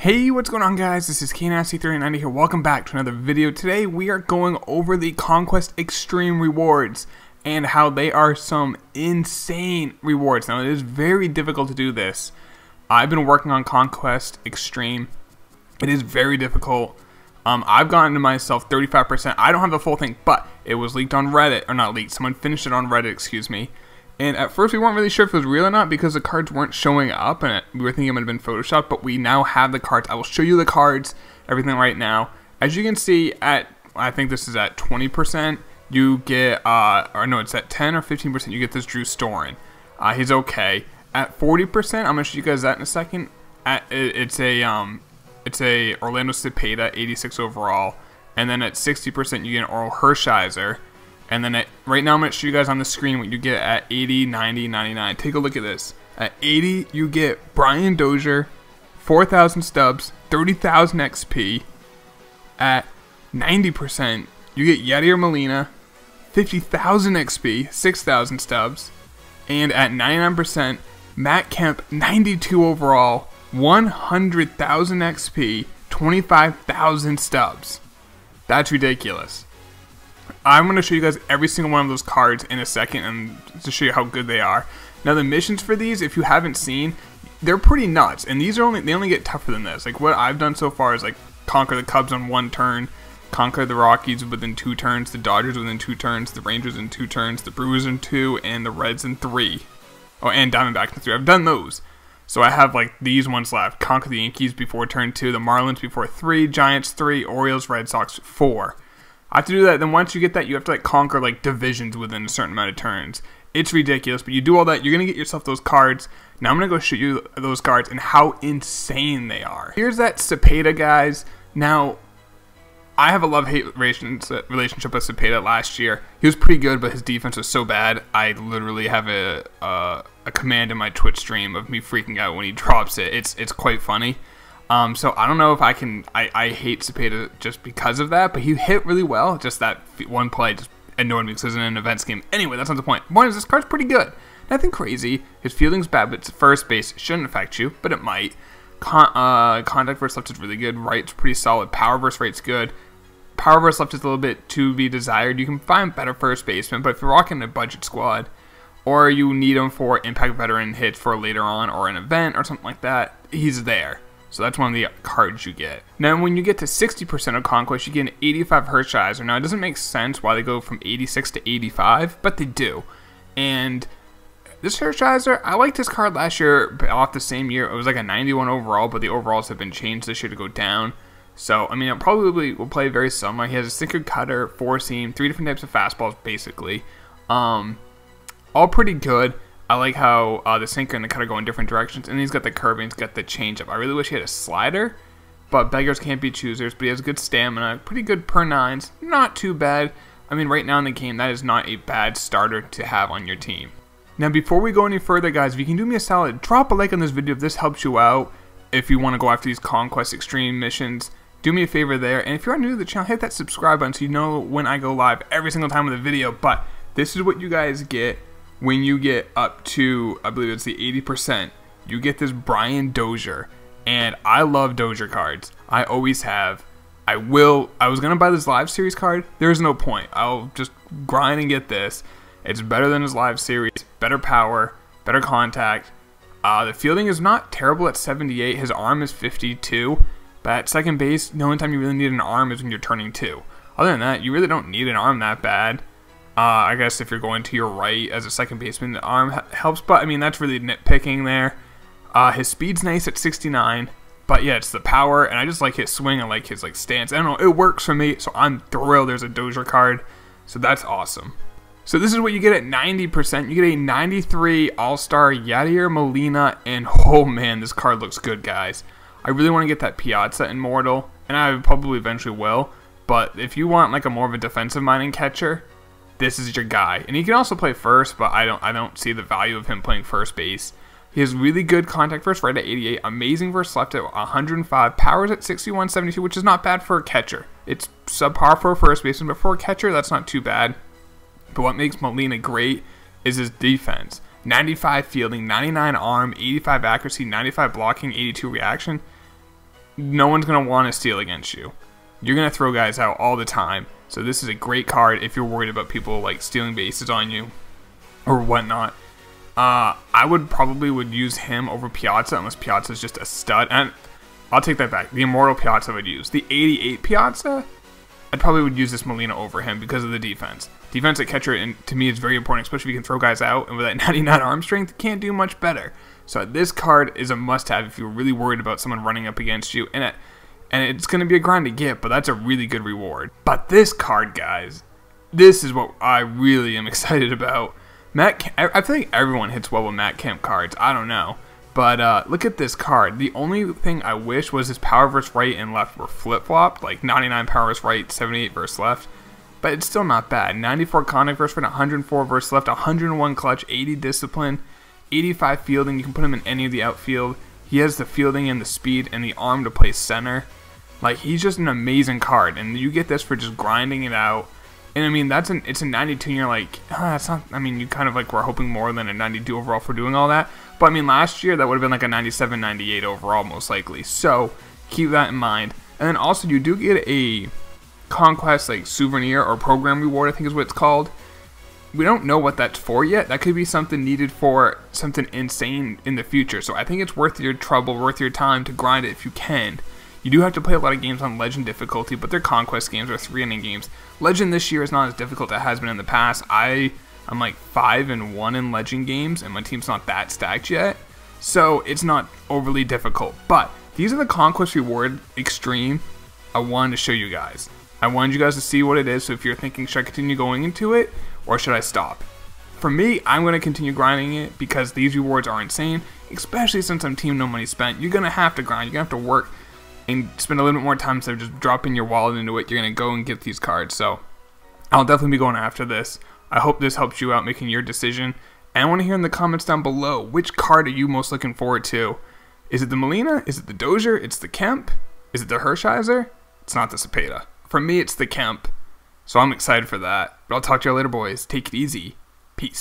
Hey, what's going on guys? This is Dynasty here. Welcome back to another video. Today we are going over the Conquest Extreme rewards and how they are some insane rewards. Now it is very difficult to do this. I've been working on Conquest Extreme. It is very difficult. I've gotten to myself 35%. I don't have the full thing, but it was leaked on Reddit, or not leaked, someone finished it on Reddit, excuse me. And at first we weren't really sure if it was real or not because the cards weren't showing up and we were thinking it might have been photoshopped, but we now have the cards. I will show you the cards, everything right now. As you can see, I think this is at 20%, you get, or no, it's at 10 or 15%, you get this Drew Storen. He's okay. At 40%, I'm going to show you guys that in a second. It's a Orlando Cepeda, 86 overall. And then at 60%, you get an Yadier Hershiser. And then right now I'm going to show you guys on the screen what you get at 80, 90, 99. Take a look at this. At 80, you get Brian Dozier, 4,000 stubs, 30,000 XP. At 90%, you get Yadier Molina, 50,000 XP, 6,000 stubs. And at 99%, Matt Kemp, 92 overall, 100,000 XP, 25,000 stubs. That's ridiculous. I'm going to show you guys every single one of those cards in a second and to show you how good they are. Now the missions for these, if you haven't seen, they're pretty nuts, and these are they only get tougher than this. Like what I've done so far is like conquer the Cubs on 1 turn, conquer the Rockies within 2 turns, the Dodgers within 2 turns, the Rangers in 2 turns, the Brewers in 2, and the Reds in 3. Oh, and Diamondbacks in 3. I've done those. So I have like these ones left. Conquer the Yankees before turn 2, the Marlins before 3, Giants 3, Orioles, Red Sox 4. I have to do that, then once you get that, you have to like conquer like divisions within a certain amount of turns. It's ridiculous, but you do all that, you're going to get yourself those cards. Now I'm going to go show you those cards and how insane they are. Here's that Cepeda, guys. Now, I have a love-hate relationship with Cepeda last year. He was pretty good, but his defense was so bad, I literally have a command in my Twitch stream of me freaking out when he drops it. It's quite funny. So I don't know if I hate Cepeda just because of that, but he hit really well. Just that one play just annoyed me because it was in an events game. Anyway, that's not the point. The point is this card's pretty good. Nothing crazy. His fielding's bad, but first base shouldn't affect you, but it might. Contact versus left is really good. Right's pretty solid. Power versus right's good. Power versus left is a little bit to be desired. You can find better first baseman, but if you're rocking a budget squad, or you need him for impact veteran hits for later on or an event or something like that, he's there. So that's one of the cards you get. Now when you get to 60% of Conquest, you get an 85 Hershiser. Now it doesn't make sense why they go from 86 to 85, but they do. And this Hershiser, I liked this card last year, off the same year. It was like a 91 overall, but the overalls have been changed this year to go down. So, I mean, it probably will play very similar. He has a sinker, cutter, 4-seam, 3 different types of fastballs, basically. All pretty good. I like how the sinker and the cutter go in different directions, and he's got the curve and he's got the changeup. I really wish he had a slider, but beggars can't be choosers. But he has good stamina, pretty good per 9s, not too bad. I mean, right now in the game, that is not a bad starter to have on your team. Now, before we go any further, guys, if you can do me a solid, drop a like on this video if this helps you out. If you want to go after these Conquest Extreme missions, do me a favor there. And if you're new to the channel, hit that subscribe button so you know when I go live every single time with a video. But this is what you guys get. When you get up to, I believe it's the 80%, you get this Brian Dozier. And I love Dozier cards. I always have. I was going to buy this live series card. There's no point. I'll just grind and get this. It's better than his live series. Better power. Better contact. The fielding is not terrible at 78. His arm is 52. But at second base, the only time you really need an arm is when you're turning 2. Other than that, you really don't need an arm that bad. I guess if you're going to your right as a second baseman, the arm helps, but I mean, that's really nitpicking there. His speed's nice at 69, but yeah, it's the power, and I just like his swing, I like his stance. I don't know, it works for me, so I'm thrilled there's a Dozier card, so that's awesome. So this is what you get at 90%. You get a 93 All-Star Yadier Molina, and oh man, this card looks good, guys. I really want to get that Piazza Immortal, and I probably eventually will, but if you want like a more of a defensive-minded catcher, this is your guy. And he can also play first, but I don't see the value of him playing first base. He has really good contact versus right at 88, amazing versus left at 105, powers at 61, 72, which is not bad for a catcher. It's subpar for a first baseman, but for a catcher, that's not too bad. But what makes Molina great is his defense. 95 fielding, 99 arm, 85 accuracy, 95 blocking, 82 reaction. no one's going to want to steal against you. You're going to throw guys out all the time. So this is a great card if you're worried about people like stealing bases on you or whatnot. I would probably use him over Piazza unless Piazza is just a stud. And I'll take that back. The Immortal Piazza I would use. The 88 Piazza, I probably would use this Molina over him because of the defense. Defense at catcher, and to me, is very important, especially if you can throw guys out. And with that 99 arm strength, you can't do much better. So this card is a must-have if you're really worried about someone running up against you. And it's going to be a grind to get, but that's a really good reward. But this card, guys, this is what I really am excited about. I feel like everyone hits well with Matt Kemp cards. I don't know. But look at this card. The only thing I wish was his power versus right and left were flip-flopped. Like 99 power versus right, 78 versus left. But it's still not bad. 94 contact versus right, 104 versus left, 101 clutch, 80 discipline, 85 fielding. You can put him in any of the outfield. He has the fielding and the speed and the arm to play center. Like, he's just an amazing card. And you get this for just grinding it out. And I mean, it's a 92, and you're like, it's not, I mean, you kind of like were hoping more than a 92 overall for doing all that. But I mean, last year, that would have been like a 97, 98 overall, most likely. So, keep that in mind. And then also, you do get a Conquest, like, souvenir or program reward, I think is what it's called. We don't know what that's for yet. That could be something needed for something insane in the future. So, I think it's worth your trouble, worth your time to grind it if you can. You do have to play a lot of games on Legend difficulty, but they're Conquest games or 3-inning games. Legend this year is not as difficult as it has been in the past. I'm like 5-1 in Legend games, and my team's not that stacked yet, so it's not overly difficult. But these are the Conquest Reward Extreme I wanted to show you guys. I wanted you guys to see what it is, so if you're thinking, should I continue going into it, or should I stop? For me, I'm going to continue grinding it because these rewards are insane, especially since I'm team no money spent. You're going to have to grind, you're going to have to work and spend a little bit more time instead of just dropping your wallet into it. You're going to go and get these cards. So I'll definitely be going after this. I hope this helps you out making your decision. And I want to hear in the comments down below, which card are you most looking forward to? Is it the Molina? Is it the Dozier? It's the Kemp? Is it the Hershiser? It's not the Cepeda. For me, it's the Kemp. So I'm excited for that. But I'll talk to you later, boys. Take it easy. Peace.